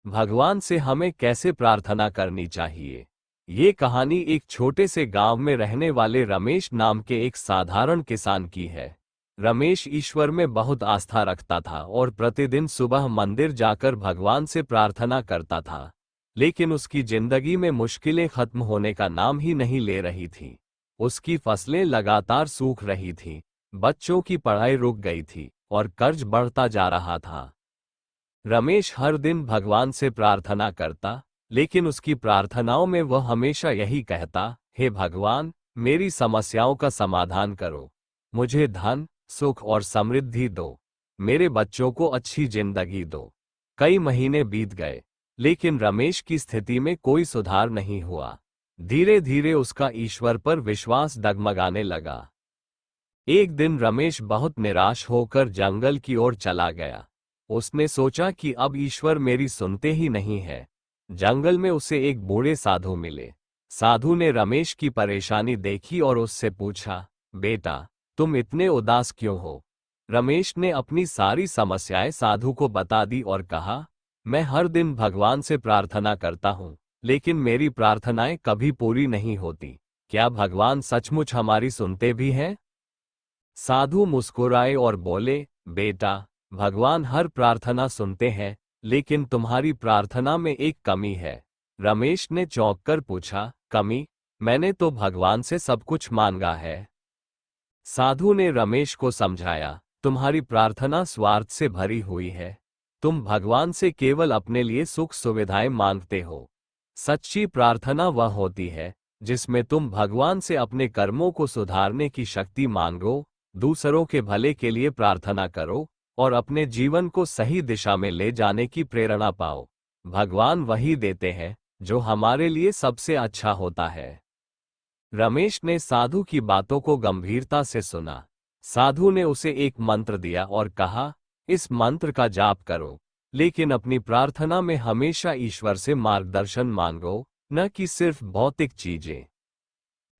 भगवान से हमें कैसे प्रार्थना करनी चाहिए। ये कहानी एक छोटे से गांव में रहने वाले रमेश नाम के एक साधारण किसान की है। रमेश ईश्वर में बहुत आस्था रखता था और प्रतिदिन सुबह मंदिर जाकर भगवान से प्रार्थना करता था। लेकिन उसकी जिंदगी में मुश्किलें खत्म होने का नाम ही नहीं ले रही थीं। उसकी फसलें लगातार सूख रही थीं, बच्चों की पढ़ाई रुक गई थी और कर्ज बढ़ता जा रहा था। रमेश हर दिन भगवान से प्रार्थना करता, लेकिन उसकी प्रार्थनाओं में वह हमेशा यही कहता, हे भगवान, मेरी समस्याओं का समाधान करो। मुझे धन, सुख और समृद्धि दो। मेरे बच्चों को अच्छी जिंदगी दो। कई महीने बीत गए, लेकिन रमेश की स्थिति में कोई सुधार नहीं हुआ। धीरे धीरे उसका ईश्वर पर विश्वास डगमगाने लगा। एक दिन रमेश बहुत निराश होकर जंगल की ओर चला गया। उसने सोचा कि अब ईश्वर मेरी सुनते ही नहीं है। जंगल में उसे एक बूढ़े साधु मिले। साधु ने रमेश की परेशानी देखी और उससे पूछा, बेटा, तुम इतने उदास क्यों हो? रमेश ने अपनी सारी समस्याएं साधु को बता दी और कहा, मैं हर दिन भगवान से प्रार्थना करता हूँ, लेकिन मेरी प्रार्थनाएं कभी पूरी नहीं होती। क्या भगवान सचमुच हमारी सुनते भी हैं? साधु मुस्कुराए और बोले, बेटा, भगवान हर प्रार्थना सुनते हैं, लेकिन तुम्हारी प्रार्थना में एक कमी है। रमेश ने चौंक कर पूछा, कमी? मैंने तो भगवान से सब कुछ मांगा है। साधु ने रमेश को समझाया, तुम्हारी प्रार्थना स्वार्थ से भरी हुई है। तुम भगवान से केवल अपने लिए सुख सुविधाएं मांगते हो। सच्ची प्रार्थना वह होती है जिसमें तुम भगवान से अपने कर्मों को सुधारने की शक्ति मांगो, दूसरों के भले के लिए प्रार्थना करो और अपने जीवन को सही दिशा में ले जाने की प्रेरणा पाओ। भगवान वही देते हैं जो हमारे लिए सबसे अच्छा होता है। रमेश ने साधु की बातों को गंभीरता से सुना। साधु ने उसे एक मंत्र दिया और कहा, इस मंत्र का जाप करो, लेकिन अपनी प्रार्थना में हमेशा ईश्वर से मार्गदर्शन मांगो, न कि सिर्फ भौतिक चीजें।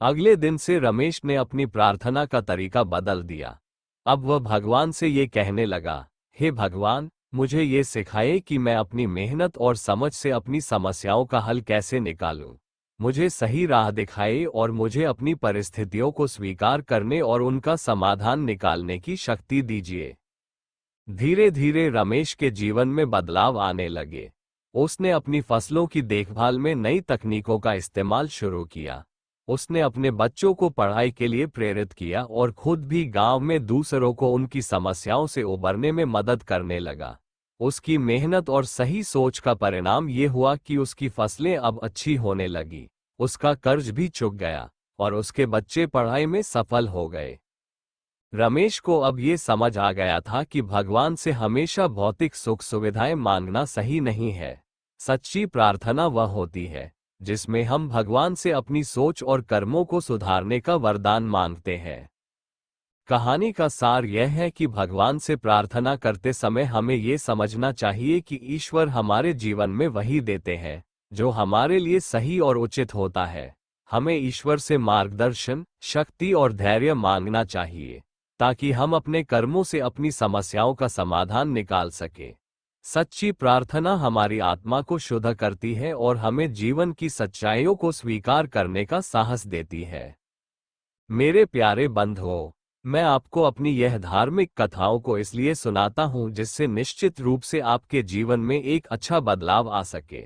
अगले दिन से रमेश ने अपनी प्रार्थना का तरीका बदल दिया। अब वह भगवान से ये कहने लगा, हे भगवान, मुझे ये सिखाए कि मैं अपनी मेहनत और समझ से अपनी समस्याओं का हल कैसे निकालूं। मुझे सही राह दिखाए और मुझे अपनी परिस्थितियों को स्वीकार करने और उनका समाधान निकालने की शक्ति दीजिए। धीरे धीरे रमेश के जीवन में बदलाव आने लगे। उसने अपनी फसलों की देखभाल में नई तकनीकों का इस्तेमाल शुरू किया। उसने अपने बच्चों को पढ़ाई के लिए प्रेरित किया और खुद भी गांव में दूसरों को उनकी समस्याओं से उबरने में मदद करने लगा। उसकी मेहनत और सही सोच का परिणाम ये हुआ कि उसकी फसलें अब अच्छी होने लगी, उसका कर्ज भी चुक गया और उसके बच्चे पढ़ाई में सफल हो गए। रमेश को अब ये समझ आ गया था कि भगवान से हमेशा भौतिक सुख सुविधाएं मांगना सही नहीं है। सच्ची प्रार्थना वह होती है जिसमें हम भगवान से अपनी सोच और कर्मों को सुधारने का वरदान मांगते हैं। कहानी का सार यह है कि भगवान से प्रार्थना करते समय हमें ये समझना चाहिए कि ईश्वर हमारे जीवन में वही देते हैं जो हमारे लिए सही और उचित होता है। हमें ईश्वर से मार्गदर्शन, शक्ति और धैर्य मांगना चाहिए ताकि हम अपने कर्मों से अपनी समस्याओं का समाधान निकाल सकें। सच्ची प्रार्थना हमारी आत्मा को शुद्ध करती है और हमें जीवन की सच्चाइयों को स्वीकार करने का साहस देती है। मेरे प्यारे बंधुओं, मैं आपको अपनी यह धार्मिक कथाओं को इसलिए सुनाता हूं जिससे निश्चित रूप से आपके जीवन में एक अच्छा बदलाव आ सके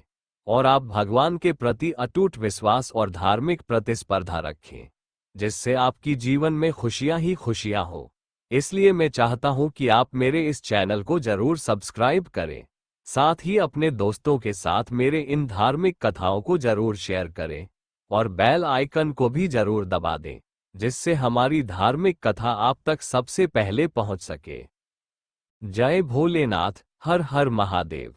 और आप भगवान के प्रति अटूट विश्वास और धार्मिक प्रतिस्पर्धा रखें, जिससे आपकी जीवन में खुशियां ही खुशियां हो। इसलिए मैं चाहता हूं कि आप मेरे इस चैनल को जरूर सब्सक्राइब करें, साथ ही अपने दोस्तों के साथ मेरे इन धार्मिक कथाओं को जरूर शेयर करें और बेल आइकन को भी जरूर दबा दें, जिससे हमारी धार्मिक कथा आप तक सबसे पहले पहुंच सके। जय भोलेनाथ, हर हर महादेव।